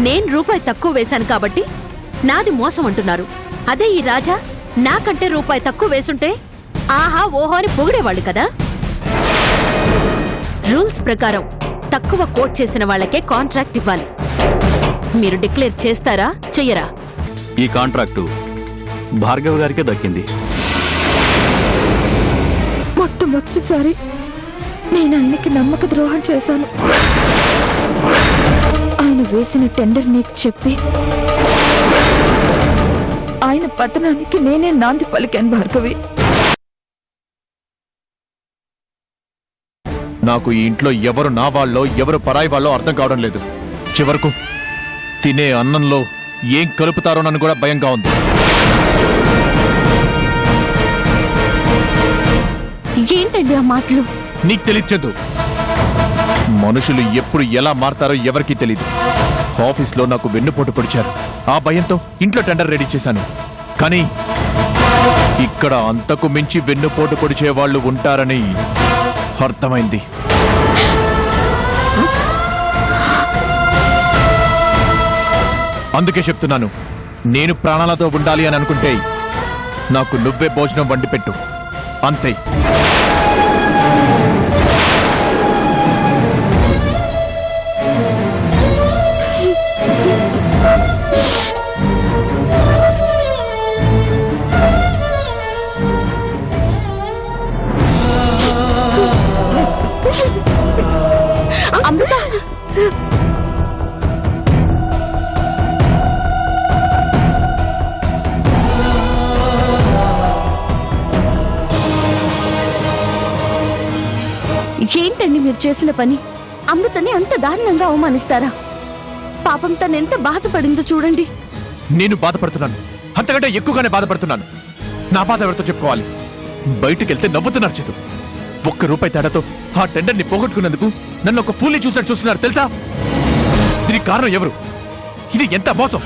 నేను రూపాయి తక్కువ వేశాను కాబట్టి నాది మోసం అంటున్నారు. అదే ఈ రాజా నాకంటే రూపాయి తక్కువ వేసుంటే ఆహా ఓహో అని పొగిడేవాళ్ళు కదా. రూల్స్ ప్రకారం తక్కువ కోట్ చేసిన వాళ్ళకే కాంట్రాక్ట్ ఇవ్వాలి. మీరు డిక్లేర్ చేస్తారా చెయ్యరా? ఈ కాంట్రాక్టు భార్గవ్ గారికే దక్కింది. మొట్టమొదటిసారి నేను ఆయనకి నమ్మక ద్రోహం చేశాను. ఆయన వేసిన టెండర్ నీకు చెప్పి ఆయన పతనానికి నేనే నాంది పలికాను భార్గవి. నాకు ఈ ఇంట్లో ఎవరు నా వాళ్ళో ఎవరు పరాయి వాళ్ళో అర్థం కావడం లేదు. చివరకు తినే అన్నంలో ఏం కలుపుతారోనని కూడా భయంగా ఉంది. ఏంటండి ఆ మాటలు? నీకు తెలియదు. మనుషులు ఎప్పుడు ఎలా మారతారో ఎవరికీ తెలీదు. ఆఫీస్లో నాకు వెన్నుపోటు పొడిచారు. ఆ భయంతో ఇంట్లో టెండర్ రెడీ చేశాను. కానీ ఇక్కడ అంతకు మించి వెన్నుపోటు పొడిచే వాళ్ళు ఉంటారని అర్థమైంది. అందుకే చెప్తున్నాను, నేను ప్రాణాలతో ఉండాలి అని అనుకుంటే నాకు నువ్వే భోజనం వండి పెట్టు, అంతే. అమృత, ఏంటండి మీరు చేసిన పని? అమృతని అంత దారుణంగా అవమానిస్తారా? పాపం తనెంత బాధపడిందో చూడండి. నేను బాధపడుతున్నాను, అంతకంటే ఎక్కువగానే బాధపడుతున్నాను. నా బాధ ఎవరితో చెప్పుకోవాలి? బయటికెళ్తే నవ్వుతున్నారు చేతు. ₹1 తేడాతో ఆ టెండర్ని పోగొట్టుకున్నందుకు నన్ను ఒక ఫూల్ని చూసినట్టు చూస్తున్నారు తెలుసా? దీనికి కారణం ఎవరు? ఇది ఎంత మోసం!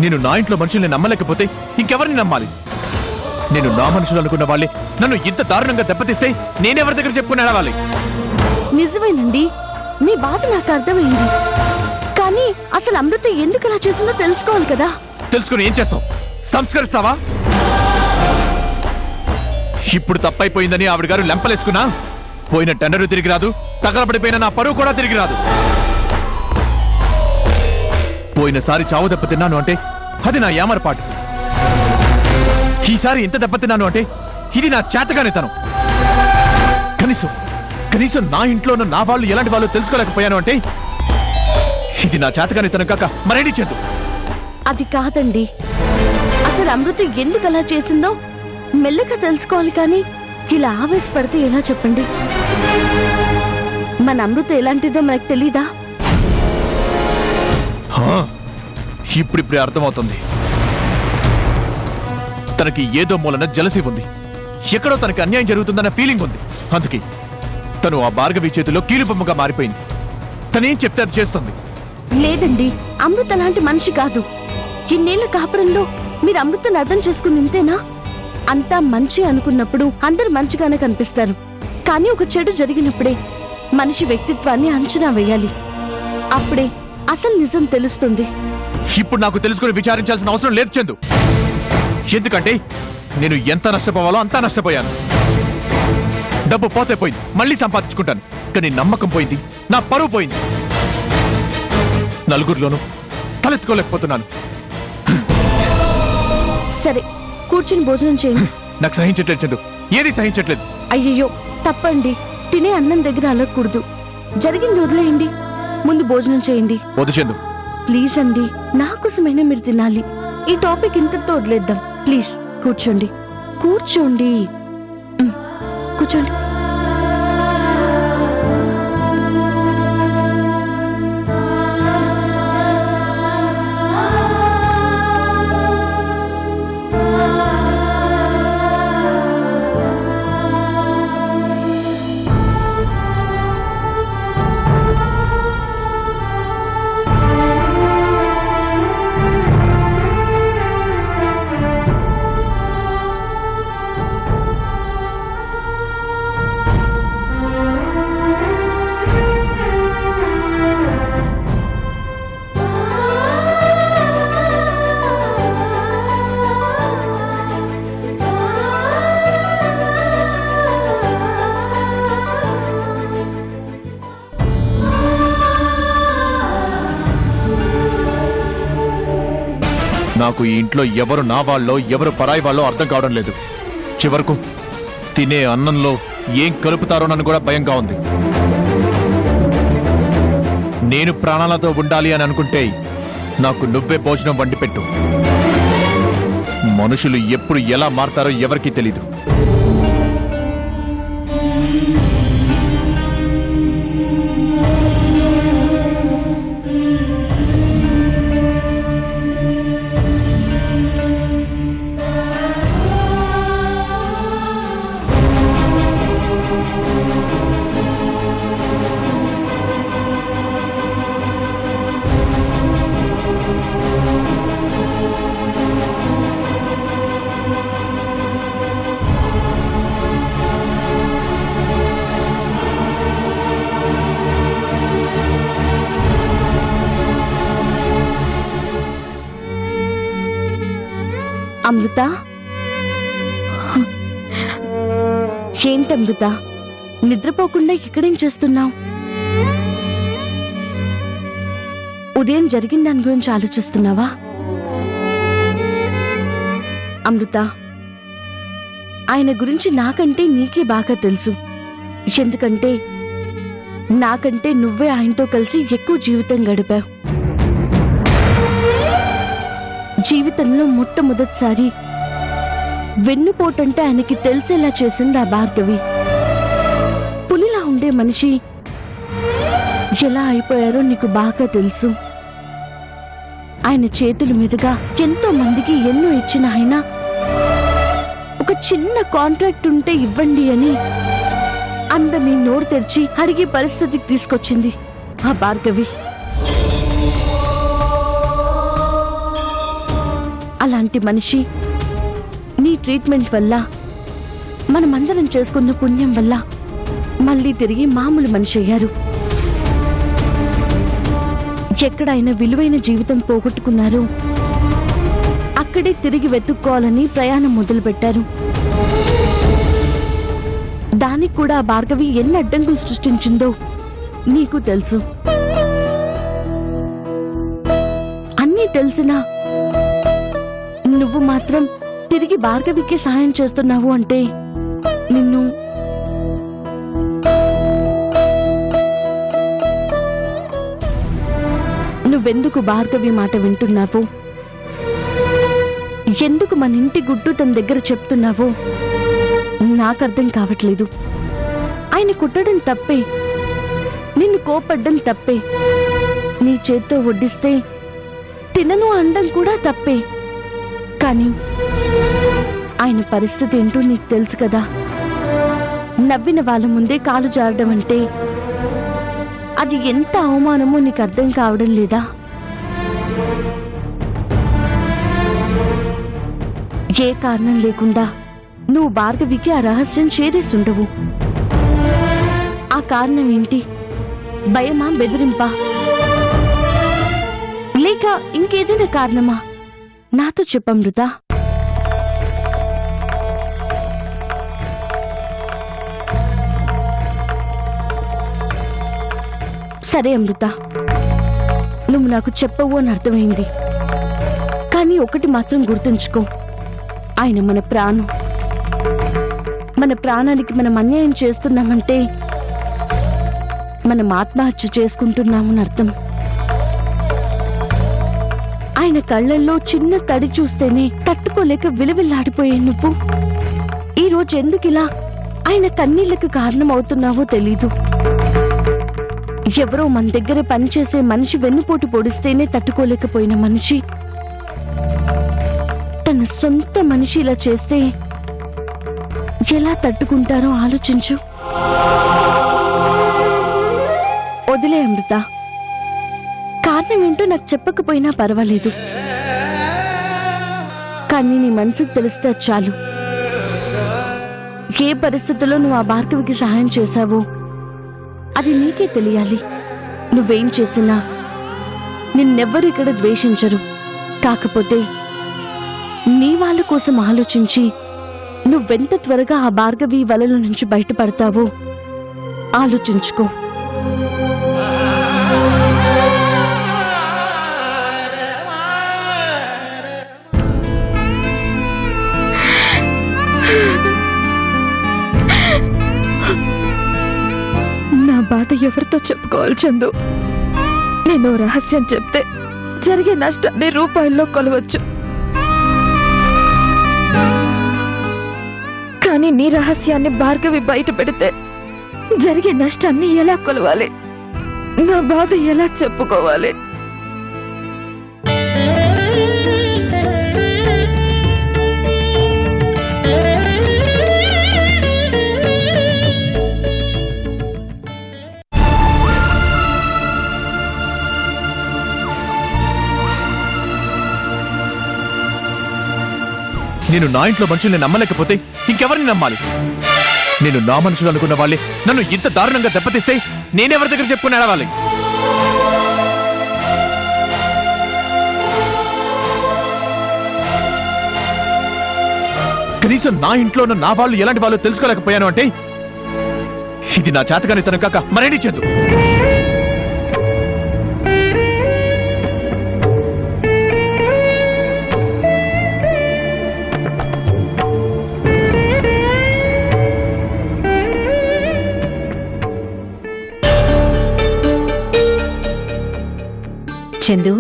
నేను నా ఇంట్లో మనుషుల్ని నమ్మలేకపోతే ఇంకెవరిని నమ్మాలి? నేను నా మనుషులు అనుకున్న వాళ్ళే నన్ను ఇంత దారుణంగా దెబ్బతీస్తే నేనెవరి దగ్గర చెప్పుకుని అడవాలి? నిజమేనండి, మీ బాధ నాకు అర్థమైంది. కానీ అసలు అమృత ఎందుకు అలా చేసిందో తెలుసుకోవాలి కదా. తెలుసుకుని ఏం చేస్తావు? సంస్కరిస్తావా? ఇప్పుడు తప్పైపోయిందని ఆవిడ గారు లెంపలేసుకున్నా పోయిన టెండరు తిరిగి రాదు, తగలబడిపోయిన నా పరువు కూడా తిరిగి రాదు. పోయినసారి చావు దెబ్బతిన్నాను అంటే అది నా యామరపాటు. ఈసారి ఇంత దెబ్బతిన్నాను అంటే ఇది నా చేతగానితనం. కనీసం నా ఇంట్లోనూ నా వాళ్ళు ఎలాంటి వాళ్ళు తెలుసుకోలేకపోయాను అంటే ఇది నా చేతగానితనం కాక మరేంటి చేద్దు. అది కాదండి, అసలు అమృత ఎందుకు అలా చేసిందో మెల్లగా తెలుసుకోవాలి. కానీ ఇలా ఆవేశపడితే ఎలా చెప్పండి? మన అమృత ఎలాంటిదో మనకు తెలీదా? ఇప్పుడిప్పుడే అర్థమవుతుంది. తనకి ఏదో మూలన జలసి ఉంది. ఎక్కడో తనకి అన్యాయం జరుగుతుందన్న ఫీలింగ్ ఉంది. అందుకే తను ఆ భార్గవి చేతిలో కీలుబొమ్మగా మారిపోయింది. తనేం చెప్తే అది చేస్తుంది. లేదండి, అమృత అలాంటి మనిషి కాదు. ఇన్నేళ్ల కాపురంలో మీరు అమృతను అర్థం చేసుకుని ఇంతేనా? అంతా మంచి అనుకున్నప్పుడు అందరు మంచిగానే కనిపిస్తారు. కానీ ఒక చెడు జరిగినప్పుడే మనిషి వ్యక్తిత్వాన్ని అంచనా వేయాలి. అప్పుడే అసలు నిజం తెలుస్తుంది. ఇప్పుడు నాకు తెలుసుకుని విచారించాల్సిన అవసరం లేదు చందు. ఎందుకంటే నేను ఎంత నష్టపోవాలో అంతా నష్టపోయాను. డబ్బు పోతే పోయింది, మళ్ళీ సంపాదించుకుంటాను. కానీ నమ్మకం పోయింది, నా పరువు పోయింది. నలుగురిలోనూ తలెత్తుకోలేకపోతున్నాను. సరే, కూర్చుని భోజనం చేయండి. నాకు సహించట్లేదు చందు, ఏది సహించట్లేదు. అయ్యయ్యో తప్పండి, తినే అన్నం దగ్గర అలగకూడదు. జరిగింది వదిలేయండి, ముందు భోజనం చేయండి. వద్దు చందు, ప్లీజ్ అండి, నా కోసమైనా మీరు తినాలి. ఈ టాపిక్ ఇంతటితో వదిలేద్దాం. ప్లీజ్ కూర్చోండి, కూర్చోండి, కూర్చోండి. నాకు ఈ ఇంట్లో ఎవరు నా వాళ్ళో ఎవరు పరాయి వాళ్ళో అర్థం కావడం లేదు. చివరకు తినే అన్నంలో ఏం కలుపుతారోనని కూడా భయంగా ఉంది. నేను ప్రాణాలతో ఉండాలి అని అనుకుంటే నాకు నువ్వే భోజనం వండి పెట్టు. మనుషులు ఎప్పుడు ఎలా మారతారో ఎవరికీ తెలీదు. అమృత, ఏంటమృత నిద్రపోకుండా ఇక్కడేం చేస్తున్నావు? ఉదయం జరిగిన దాని గురించి ఆలోచిస్తున్నావా? అమృత, ఆయన గురించి నాకంటే నీకే బాగా తెలుసు. ఎందుకంటే నాకంటే నువ్వే ఆయనతో కలిసి ఎక్కువ జీవితం గడిపావు. జీవితంలో మొట్టమొదటిసారి వెన్నుపోటంటే ఆయనకి తెలిసేలా చేసింది ఆ భార్గవి. పులిలా ఉండే మనిషి ఎలా అయిపోయారో నీకు బాగా తెలుసు. ఆయన చేతుల మీదుగా ఎంతో మందికి ఎన్నో ఇచ్చిన ఆయన ఒక చిన్న కాంట్రాక్ట్ ఉంటే ఇవ్వండి అని అందరినీ నోరు తెరిచి అడిగే పరిస్థితికి తీసుకొచ్చింది ఆ భార్గవి. అలాంటి మనిషి నీ ట్రీట్మెంట్ వల్ల, మనమందరం చేసుకున్న పుణ్యం వల్ల మళ్ళీ తిరిగి మామూలు మనిషి అయ్యారు. ఎక్కడైనా విలువైన జీవితం పోగొట్టుకున్నారో అక్కడే తిరిగి వెతుక్కోవాలని ప్రయాణం మొదలుపెట్టారు. దానికి కూడా ఆ భార్గవి ఎన్ని అడ్డంకులు సృష్టించిందో నీకు తెలుసు. అన్నీ తెలిసినా నువ్వు మాత్రం తిరిగి భార్గవికి సాయం చేస్తున్నావు అంటే నిన్ను నువ్వెందుకు భార్గవి మాట వింటున్నావు? ఎందుకు మన ఇంటి గుడ్డు తన దగ్గర చెప్తున్నావో నాకర్థం కావట్లేదు. ఆయన కుట్టడం తప్పే, నిన్ను కోపడ్డం తప్పే, నీ చేత్తో వడ్డిస్తే తినను అనడం కూడా తప్పే. కానీ ఆయన పరిస్థితి ఏంటో నీకు తెలుసు కదా. నవ్విన వాళ్ళ ముందే కాలు జారడం అంటే అది ఎంత అవమానమో నీకు అర్థం కావడం లేదా? ఏ కారణం లేకుండా నువ్వు భార్గవికి ఆ రహస్యం చేరేసుండవు. ఆ కారణం ఏంటి? భయమా, బెదిరింపా, లేక ఇంకేదైనా కారణమా? నాతో చెప్పమృత. సరే అమృత, నువ్వు నాకు చెప్పవు అని అర్థమైంది. కానీ ఒకటి మాత్రం గుర్తుంచుకో, ఆయన మన ప్రాణం. మన ప్రాణానికి మనం అన్యాయం చేస్తున్నామంటే మనం ఆత్మహత్య చేసుకుంటున్నామని అర్థం. ఆయన కళ్ళల్లో చిన్న తడి చూస్తేనే తట్టుకోలేక విలవిల్లాడిపోయే నువ్వు ఈ రోజు ఎందుకిలా ఆయన కన్నీళ్లకు కారణం అవుతున్నావో తెలీదు. ఎవరో మన దగ్గర పనిచేసే మనిషి వెన్నుపోటు పొడిస్తేనే తట్టుకోలేకపోయిన మనిషి తన సొంత మనిషి ఇలా చేస్తే ఎలా తట్టుకుంటారో ఆలోచించు. వదిలే అమృత, కారణం ఏంటో నాకు చెప్పకపోయినా పర్వాలేదు. కానీ నీ మనసుకు తెలిస్తే చాలు. ఏ పరిస్థితుల్లో నువ్వు ఆ భార్గవికి సహాయం చేశావో అది నీకే తెలియాలి. నువ్వేం చేసినా నిన్నెవ్వరూ ఇక్కడ ద్వేషించరు. కాకపోతే నీ వాళ్ళ కోసం ఆలోచించి నువ్వెంత త్వరగా ఆ భార్గవి వలలో నుంచి బయటపడతావో ఆలోచించుకో. ఎవరితో చెప్పుకోవాలి చందు? నేను రహస్యం చెప్తే జరిగే నష్టాన్ని రూపాయల్లో కొలవచ్చు, కానీ నీ రహస్యాన్ని భార్గవి బయట పెడితే జరిగే నష్టాన్ని ఎలా కొలవాలి? నా బాధ ఎలా చెప్పుకోవాలి? నేను నా ఇంట్లో మనుషుల్ని నమ్మలేకపోతే ఇంకెవరిని నమ్మాలి? నేను నా మనుషులు అనుకున్న వాళ్ళే నన్ను ఇంత దారుణంగా దెబ్బతీస్తే నేనెవరి దగ్గర చెప్పుకుని నడవాలి? కనీసం నా ఇంట్లో ఉన్న నా వాళ్ళు ఎలాంటి వాళ్ళు తెలుసుకోలేకపోయాను అంటే ఇది నా చేతగానితనం కాక మరేంటి చేద్దు. చందు,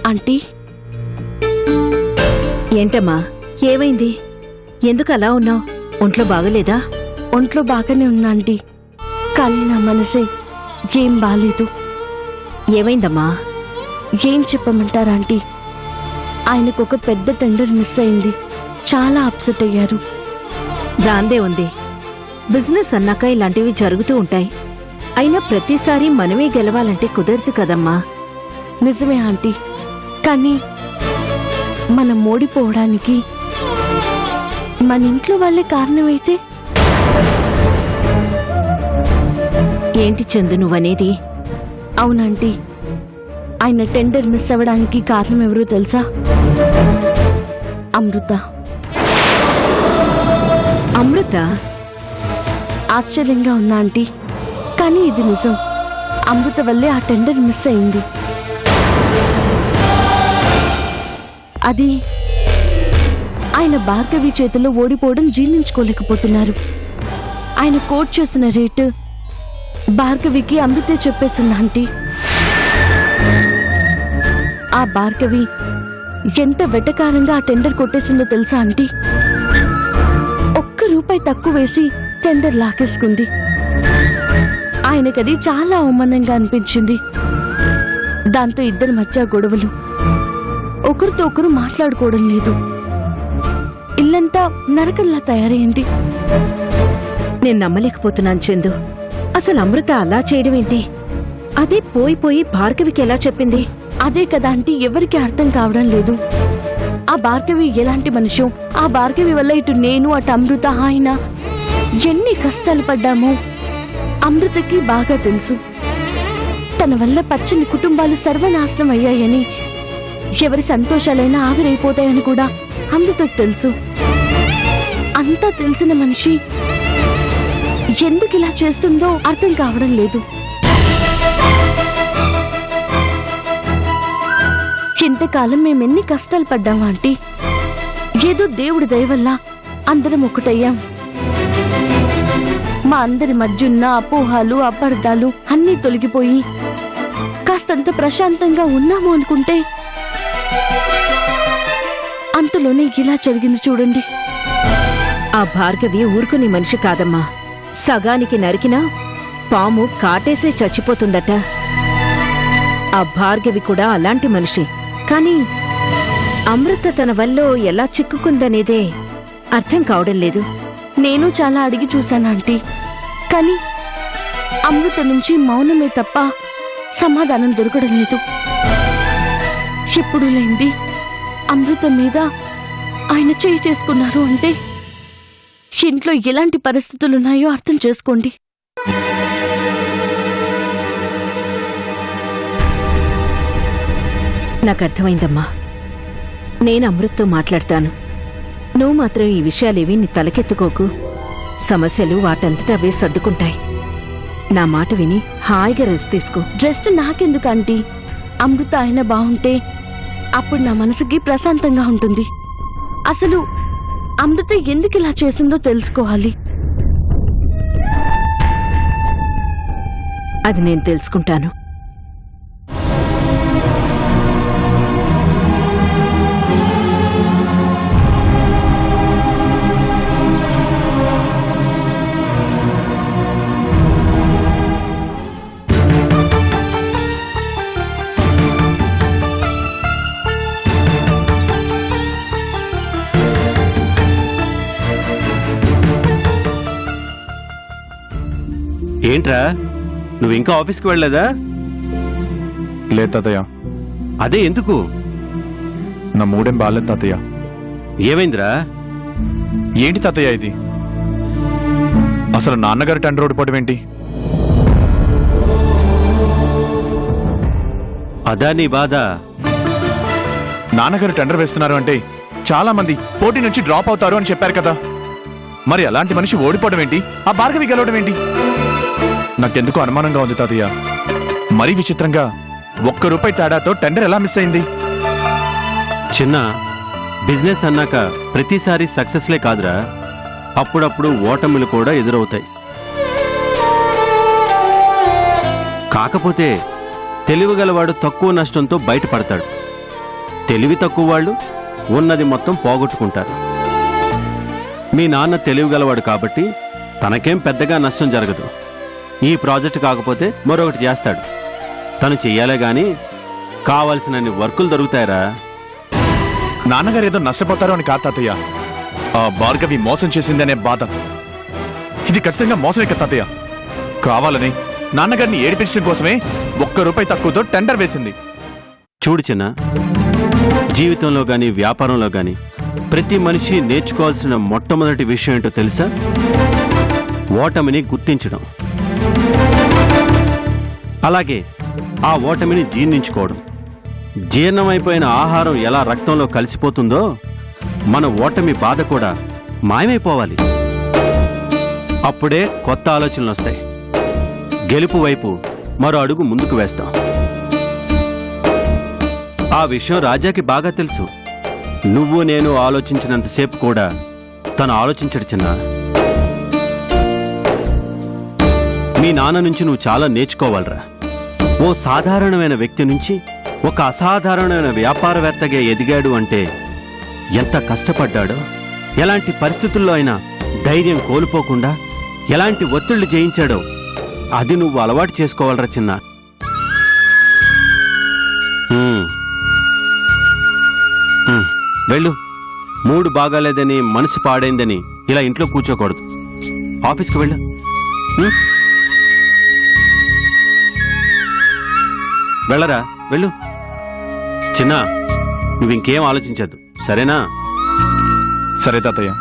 ఆంటీ, ఏంటమ్మా ఏమైంది? ఎందుకు అలా ఉన్నావు? ఒంట్లో బాగలేదా? ఒంట్లో బాగానే ఉన్నా ఆంటీ, కానీ నా మనసే ఏం బాలేదు. ఏమైందమ్మా? ఏం చెప్పమంటారా ఆంటీ? ఆయనకు ఒక పెద్ద టెండర్ మిస్ అయింది. చాలా అప్సెట్ అయ్యారు. దాందే ఉంది. బిజినెస్ అన్నాక ఇలాంటివి జరుగుతూ ఉంటాయి. అయినా ప్రతిసారి మనమే గెలవాలంటే కుదరదు కదమ్మా. నిజమే ఆంటీ, కానీ మనం ఓడిపోవడానికి మన ఇంట్లో వాళ్ళే కారణమైతే? ఏంటి చందు నువ్వనేది? అవునంటీ, ఆయన టెండర్ మిస్ అవ్వడానికి కారణం ఎవరో తెలుసా? అమృత. అమృత? ఆశ్చర్యంగా ఉన్నా ఆంటీ, కానీ ఇది నిజం. అమృత వల్లే ఆ టెండర్ మిస్ అయింది. అది ఆయన భార్గవి చేతిలో ఓడిపోవడం జీర్ణించుకోలేకపోతున్నారు. ఆయన కోట్ చేసిన రేటు భార్గవికి అమృతే చెప్పేసింది ఆంటీ. ఆ భార్గవి ఎంత వెటకారంగా ఆ టెండర్ కొట్టేసిందో తెలుసా ఆంటీ? ₹1 తక్కువ వేసి టెండర్ లాకేసుకుంది. ఆయనకది చాలా అవమానంగా అనిపించింది. దాంతో ఇద్దరి మధ్య గొడవలు. ఒకరితో ఒకరు మాట్లాడుకోవడం లేదు. ఇల్లంతా నరకంలా తయారైంది. నేను నమ్మలేకపోతున్నాను చందు. అసలు అమృత అలా చేయడం ఏంటి? అదే పోయి భార్గవికి ఎలా చెప్పింది? అదే కదా అంటే ఎవరికి అర్థం కావడం లేదు. ఆ భార్గవి ఎలాంటి మనిషో, ఆ భార్గవి వల్ల ఇటు నేను అటు అమృత ఆయన ఎన్ని కష్టాలు పడ్డామో అమృతకి బాగా తెలుసు. తన వల్ల పచ్చని కుటుంబాలు సర్వనాశనం అయ్యాయని, ఎవరి సంతోషాలైనా ఆవిరైపోతాయని కూడా అమృతకు తెలుసు. అంతా తెలిసిన మనిషి ఎందుకు ఇలా చేస్తుందో అర్థం కావడం లేదు. ఇంతకాలం మేమెన్ని కష్టాలు పడ్డామా ఆంటీ? ఏదో దేవుడి దయ వల్ల అందరం ఒకటయ్యాం. మా అందరి మధ్యున్న అపోహాలు అపార్థాలు అన్నీ తొలగిపోయి కాస్తంత ప్రశాంతంగా ఉన్నాము అనుకుంటే అంతలోనే ఇలా జరిగింది చూడండి. ఆ భార్గవి ఊరుకునే మనిషి కాదమ్మా. సగానికి నరికినా పాము కాటేసే చచ్చిపోతుందట. ఆ భార్గవి కూడా అలాంటి మనిషి. కానీ అమృత తన వల్ల ఎలా చిక్కుకుందనేదే అర్థం కావడం లేదు. నేను చాలా అడిగి చూశాను ఆంటీ, కానీ అమృత నుంచి మౌనమే తప్ప సమాధానం దొరకడం లేదు. ఎప్పుడు లేంది అమృత మీద ఆయన చేయి చేసుకున్నారు అంటే ఇంట్లో ఎలాంటి పరిస్థితులున్నాయో అర్థం చేసుకోండి. నాకు అర్థమైందమ్మా. నేను అమృత్తో మాట్లాడతాను. నువ్వు మాత్రం ఈ విషయాలేవి నీ తలకెత్తుకోకు. సమస్యలు వాటంతటవే సర్దుకుంటాయి. నా మాట విని హాయిగా రెస్ట్ తీసుకో. జస్ట్ నాకెందుకు ఆంటీ? అమృత ఆయన బాగుంటే అప్పుడు నా మనసుకి ప్రశాంతంగా ఉంటుంది. అసలు అమృత ఎందుకు ఇలా చేసిందో తెలుసుకోవాలి. అది నేను తెలుసుకుంటాను. ఏంట్రా నువ్వు ఇంకా ఆఫీస్కి వెళ్ళలేదా? లేదు తాతయ్య, అదే ఎందుకు? నా మూడేం బాగాలేదు తాతయ్య. ఏమైందిరా? ఏంటి తాతయ్య ఇది? అసలు నాన్నగారు టెండర్ ఓడిపోవడం ఏంటి? అదా నీ బాధ? నాన్నగారు టెండర్ వేస్తున్నారు అంటే చాలా మంది పోటీ నుంచి డ్రాప్ అవుతారు అని చెప్పారు కదా. మరి అలాంటి మనిషి ఓడిపోవడం ఏంటి, ఆ భార్గవి గెలవడం ఏంటి? నాకెందుకు అనుమానంగా ఉంది తాతయ్య. మరీ విచిత్రంగా ₹1 తేడాతో టెండర్ ఎలా మిస్ అయింది? చిన్న బిజినెస్ అన్నాక ప్రతిసారి సక్సెస్లే కాదురా, అప్పుడప్పుడు ఓటములు కూడా ఎదురవుతాయి. కాకపోతే తెలివిగలవాడు తక్కువ నష్టంతో బయటపడతాడు. తెలివి తక్కువ వాళ్ళు ఉన్నది మొత్తం పోగొట్టుకుంటారు. మీ నాన్న తెలివిగలవాడు కాబట్టి తనకేం పెద్దగా నష్టం జరగదు. ఈ ప్రాజెక్టు కాకపోతే మరొకటి చేస్తాడు. తను చెయ్యాలే గాని కావలసినన్ని వర్కులు దొరుకుతాయరా. నాన్నగారు ఏదో నష్టపోతారు అని కాదు తాతయ్య, ఆ భార్గవి మోసం చేసిందనే బాధ. ఇది ఖచ్చితంగా మోసమే కదా తాతయ్య. కావాలని నాన్నగారిని ఏడిపించడం కోసమే ₹1 తక్కువతో టెండర్ వేసింది. చూడు చిన్న, జీవితంలో గాని వ్యాపారంలో గాని ప్రతి మనిషి నేర్చుకోవాల్సిన మొట్టమొదటి విషయం ఏంటో తెలుసా? ఓటమిని గుర్తించడం, అలాగే ఆ ఓటమిని జీర్ణించుకోవడం. జీర్ణమైపోయిన ఆహారం ఎలా రక్తంలో కలిసిపోతుందో మన ఓటమి బాధ కూడా మాయమైపోవాలి. అప్పుడే కొత్త ఆలోచనలు వస్తాయి. గెలుపు వైపు మరో అడుగు ముందుకు వేస్తాం. ఆ విషయం రాజాకి బాగా తెలుసు. నువ్వు నేను ఆలోచించినంతసేపు కూడా తను ఆలోచించడు చిన్న. మీ నాన్న నుంచి నువ్వు చాలా నేర్చుకోవాలరా. ఓ సాధారణమైన వ్యక్తి నుంచి ఒక అసాధారణమైన వ్యాపారవేత్తగా ఎదిగాడు అంటే ఎంత కష్టపడ్డాడో, ఎలాంటి పరిస్థితుల్లో అయినా ధైర్యం కోల్పోకుండా ఎలాంటి ఒత్తిళ్లు జయించాడో అది నువ్వు అలవాటు చేసుకోవాలరా చిన్న. వెళ్ళు. మూడు బాగాలేదని, మనసు పాడైందని ఇలా ఇంట్లో కూర్చోకూడదు. ఆఫీస్కి వెళ్ళు. వెళ్ళరా, వెళ్ళు. చిన్న, నువ్వు ఇంకేం ఆలోచించద్దు, సరేనా? సరే తాతయ్య.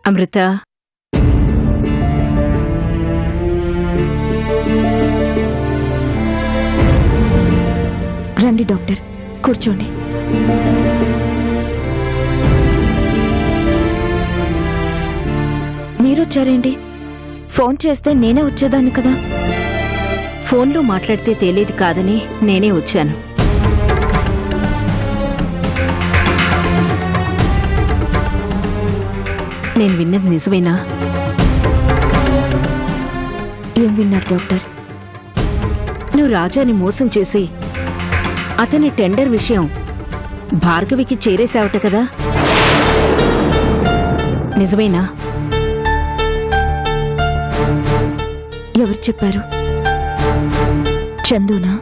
అమృత, రండి డాక్టర్, కూర్చోండి. మీరొచ్చారేంటి? ఫోన్ చేస్తే నేనే వచ్చేదాన్ని కదా. ఫోన్లో మాట్లాడితే తేలేది కాదని నేనే వచ్చాను. నేను విన్నది నిజమేనా? ఏం విన్నారు డాక్టర్? నువ్వు రాజాని మోసం చేసి అతని టెండర్ విషయం భార్గవికి చేరేసావట కదా, నిజమేనా? ఎవరు చెప్పారు? చందునా?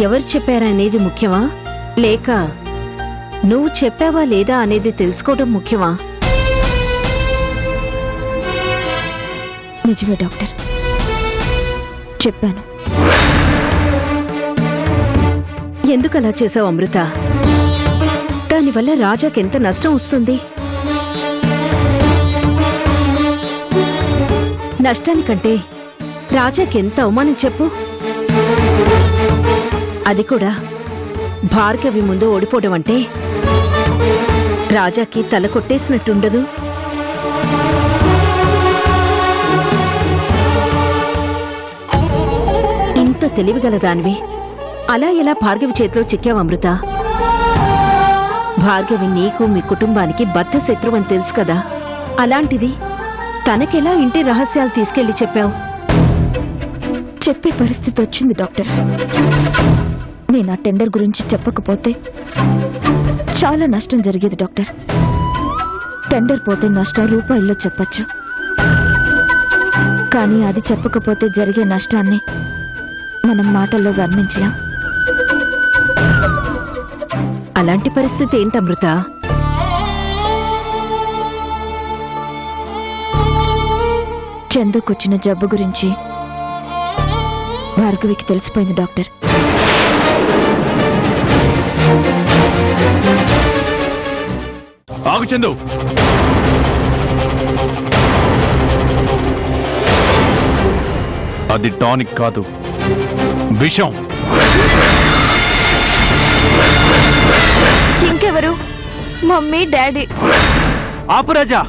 ఎవరు చెప్పారనేది ముఖ్యమా, లేక నువ్వు చెప్పావా లేదా అనేది తెలుసుకోవడం ముఖ్యమా? నిజమే డాక్టర్, చెప్పాను. ఎందుకు అలా చేసావు అమృత? దానివల్ల రాజాకెంత నష్టం వస్తుంది? నష్టానికంటే రాజాకెంత అవమానం చెప్పు. అది కూడా భార్గవి ముందు ఓడిపోవడం అంటే రాజాకి తల కొట్టేసినట్టుండదు. ఇంత తెలివిగల దానివి అలా ఎలా భార్గవి చేతిలో చిక్కావు అమృత? భార్గవి నీకు మీ కుటుంబానికి బద్ధ శత్రువని తెలుసు కదా, అలాంటిది తనకెలా ఇంటి రహస్యాలు తీసుకెళ్లి చెప్పావు? చెప్పే పరిస్థితి వచ్చింది డాక్టర్. నేను ఆ టెండర్ గురించి చెప్పకపోతే చాలా నష్టం జరిగేది డాక్టర్. టెండర్ పోతే నష్టం రూపాయల్లో చెప్పొచ్చు, కానీ అది చెప్పకపోతే జరిగే నష్టాన్ని మనం మాటల్లో వర్ణించలేం. అలాంటి పరిస్థితి ఏంటి అమృత? చందుకొచ్చిన జబ్బు గురించి భార్గవికి తెలిసిపోయింది డాక్టర్. ఆగు చందు. అది టానిక్ కాదు, విషం. ఇంకెవరు? Mummy, daddy. ఆపు రాజా.